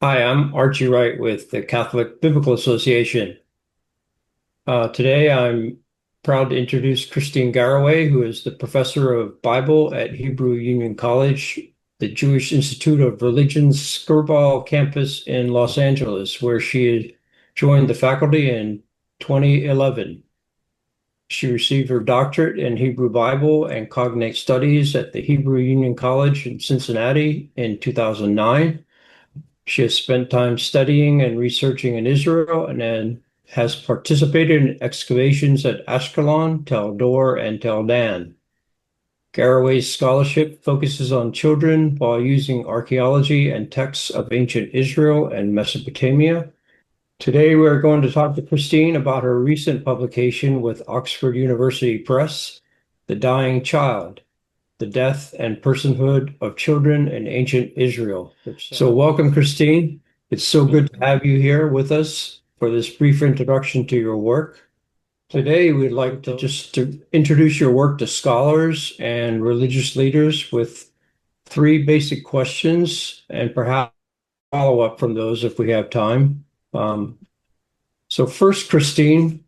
Hi, I'm Archie Wright with the Catholic Biblical Association. Today, I'm proud to introduce Kristine Garroway, who is the professor of Bible at Hebrew Union College, the Jewish Institute of Religion's Skirball campus in Los Angeles, where she had joined the faculty in 2011. She received her doctorate in Hebrew Bible and Cognate Studies at the Hebrew Union College in Cincinnati in 2009. She has spent time studying and researching in Israel and then has participated in excavations at Ashkelon, Tel Dor, and Tel Dan. Garroway's scholarship focuses on children while using archaeology and texts of ancient Israel and Mesopotamia. Today, we're going to talk to Kristine about her recent publication with Oxford University Press, The Dying Child, the Death and Personhood of Children in Ancient Israel. So welcome, Kristine. It's so good to have you here with us for this brief introduction to your work. Today, we'd like to introduce your work to scholars and religious leaders with three basic questions and perhaps follow up from those if we have time. Um, so first, Kristine,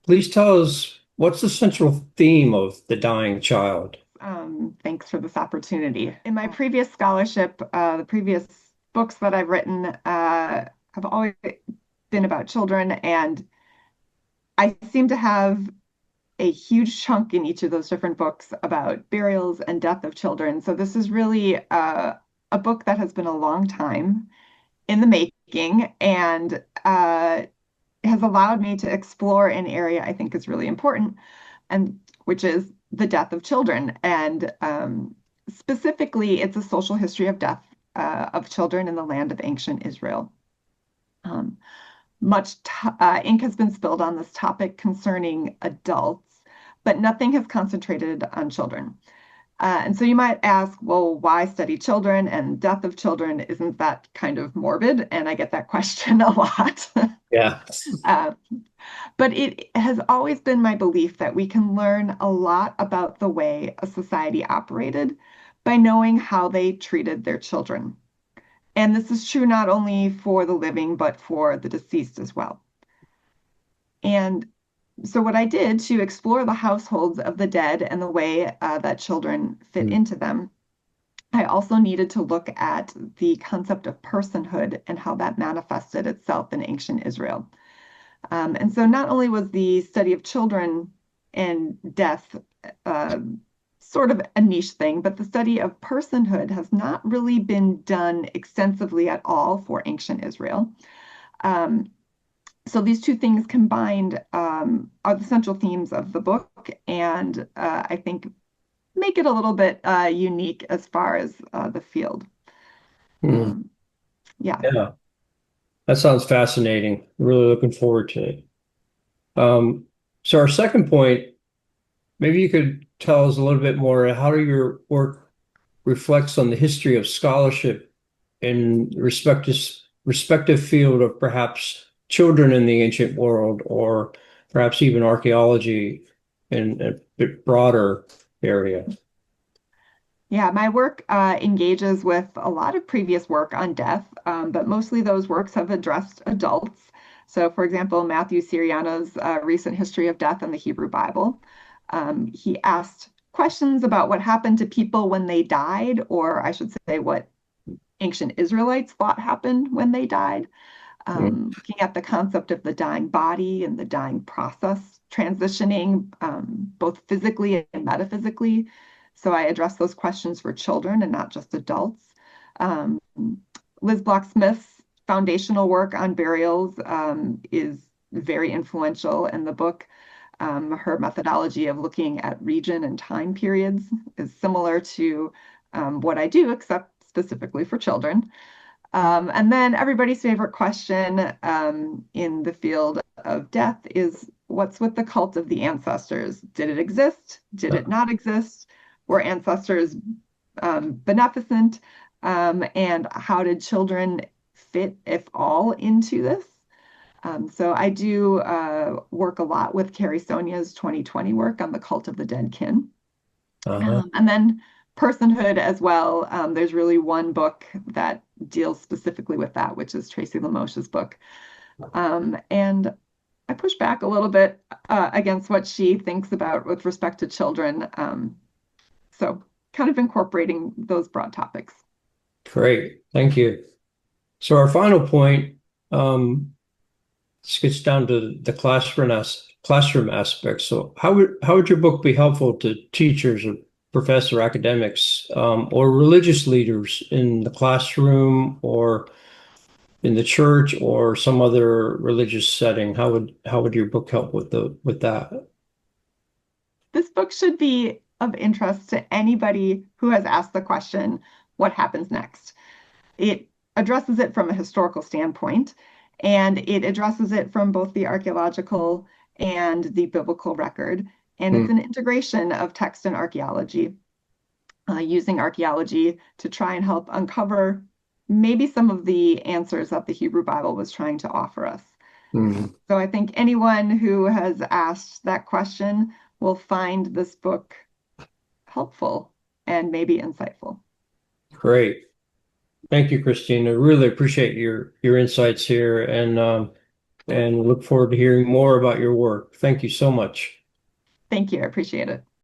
please tell us what's the central theme of The Dying Child? Thanks for this opportunity. In my previous scholarship, the previous books that I've written have always been about children, and I seem to have a huge chunk in each of those different books about burials and death of children. So this is really a book that has been a long time in the making and has allowed me to explore an area I think is really important, and which is the death of children. And specifically, it's a social history of death of children in the land of ancient Israel. Um, much ink has been spilled on this topic concerning adults, but nothing has concentrated on children. And so you might ask, well, why study children and death of children? Isn't that kind of morbid? And I get that question a lot. Yeah. uh, but it has always been my belief that we can learn a lot about the way a society operated by knowing how they treated their children. And this is true not only for the living, but for the deceased as well. And so, what I did to explore the households of the dead and the way that children fit Mm. into them, I also needed to look at the concept of personhood and how that manifested itself in ancient Israel. And so not only was the study of children and death uh, sort of a niche thing, but the study of personhood has not really been done extensively at all for ancient Israel. Um, so these two things combined are the central themes of the book, and I think make it a little bit unique as far as the field. Mm. Um, yeah. Yeah. That sounds fascinating. Really looking forward to it. Um, so our second point, maybe you could tell us a little bit more how your work reflects on the history of scholarship in respective field of perhaps children in the ancient world, or perhaps even archaeology in a bit broader area. Yeah, my work engages with a lot of previous work on death, but mostly those works have addressed adults. So, for example, Matthew Siriano's recent history of death in the Hebrew Bible. He asked questions about what happened to people when they died, or I should say, what ancient Israelites thought happened when they died, Mm. looking at the concept of the dying body and the dying process transitioning both physically and metaphysically. So I address those questions for children and not just adults. Um, Liz Block-Smith's foundational work on burials is very influential in the book. Her methodology of looking at region and time periods is similar to what I do, except specifically for children. And then everybody's favorite question in the field of death is what's with the cult of the ancestors? Did it exist? Did it not exist? Were ancestors beneficent? And how did children fit, if all, into this? So I do work a with Carrie Sonia's 2020 work on the cult of the dead kin. Uh-huh. And then personhood as well. There's really one book that deals specifically with that, which is Tracy Lamoshe's book. And I push back a little bit against what she thinks about with respect to children. So kind of incorporating those broad topics. Great. Thank you. So our final point, this gets down to the classroom aspect. So how would your book be helpful to teachers or professor academics or religious leaders in the classroom or in the church or some other religious setting? How would your book help with that? This book should be of interest to anybody who has asked the question, what happens next? It addresses it from a historical standpoint, and it addresses it from both the archaeological and the biblical record. And it's Hmm. an integration of text and archaeology, using archaeology to try and help uncover maybe some of the answers that the Hebrew Bible was trying to offer us. Hmm. So I think anyone who has asked that question will find this book helpful and maybe insightful. Great. Thank you, Christine. I really appreciate your insights here and look forward to hearing more about your work. Thank you so much. Thank you. I appreciate it.